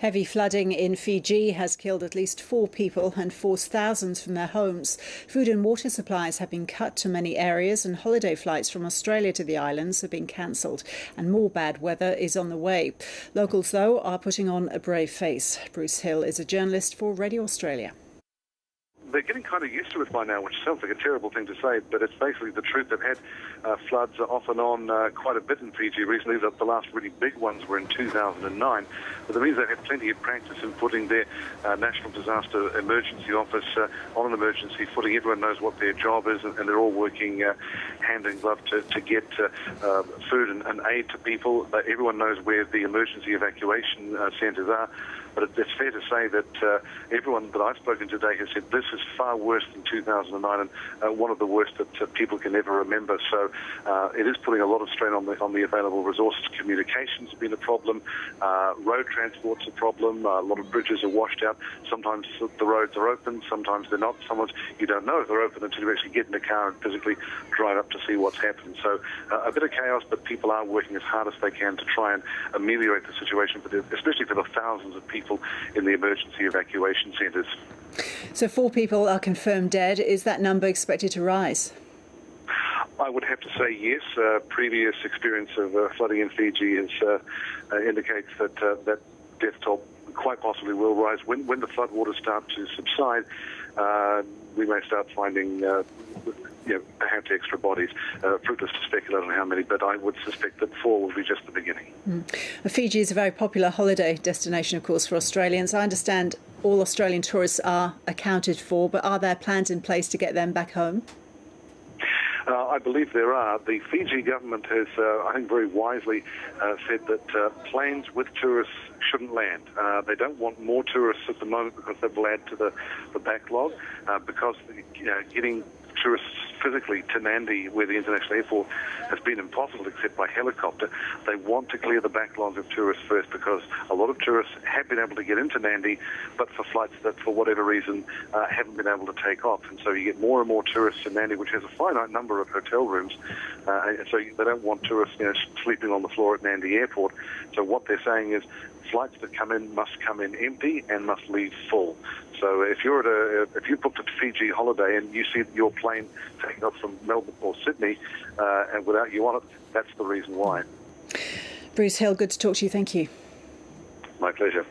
Heavy flooding in Fiji has killed at least 4 people and forced thousands from their homes. Food and water supplies have been cut to many areas, and holiday flights from Australia to the islands have been cancelled, and more bad weather is on the way. Locals, though, are putting on a brave face. Bruce Hill is a journalist for Radio Australia. They're getting kind of used to it by now, which sounds like a terrible thing to say, but it's basically the truth. They've had floods off and on quite a bit in Fiji recently. The last really big ones were in 2009. But that means they've had plenty of practice in putting their National Disaster Emergency Office on an emergency footing. Everyone knows what their job is, and they're all working hand in glove to get food and aid to people. Everyone knows where the emergency evacuation centres are. But it's fair to say that everyone that I've spoken to today has said this is far worse than 2009 and one of the worst that people can ever remember. So it is putting a lot of strain on the available resources. Communications have been a problem. Road transport's a problem. A lot of bridges are washed out. Sometimes the roads are open. Sometimes they're not. Sometimes you don't know if they're open until you actually get in the car and physically drive up to see what's happened. So a bit of chaos, but people are working as hard as they can to try and ameliorate the situation, especially for the thousands of people in the emergency evacuation centres. So 4 people are confirmed dead. Is that number expected to rise? I would have to say yes. Previous experience of flooding in Fiji indicates that death toll quite possibly will rise. When the floodwaters start to subside, we may start finding perhaps extra bodies. Fruitless to speculate on how many, but I would suspect that 4 will be just the beginning. Fiji is a very popular holiday destination, of course, for Australians. I understand all Australian tourists are accounted for, but are there plans in place to get them back home? I believe there are. The Fiji government has, I think very wisely, said that planes with tourists shouldn't land. They don't want more tourists at the moment because that will add to the backlog, because getting tourists physically to Nadi, where the international airport has been impossible except by helicopter. They want to clear the backlog of tourists first, because a lot of tourists have been able to get into Nadi, but for flights that, for whatever reason, haven't been able to take off. And so you get more and more tourists in Nadi, which has a finite number of hotel rooms, and so they don't want tourists sleeping on the floor at Nadi Airport. So what they're saying is flights that come in must come in empty and must leave full. So if you booked a Fiji holiday and you see your plane taking off from Melbourne or Sydney and without you on it, that's the reason why. Bruce Hill, good to talk to you. Thank you. My pleasure.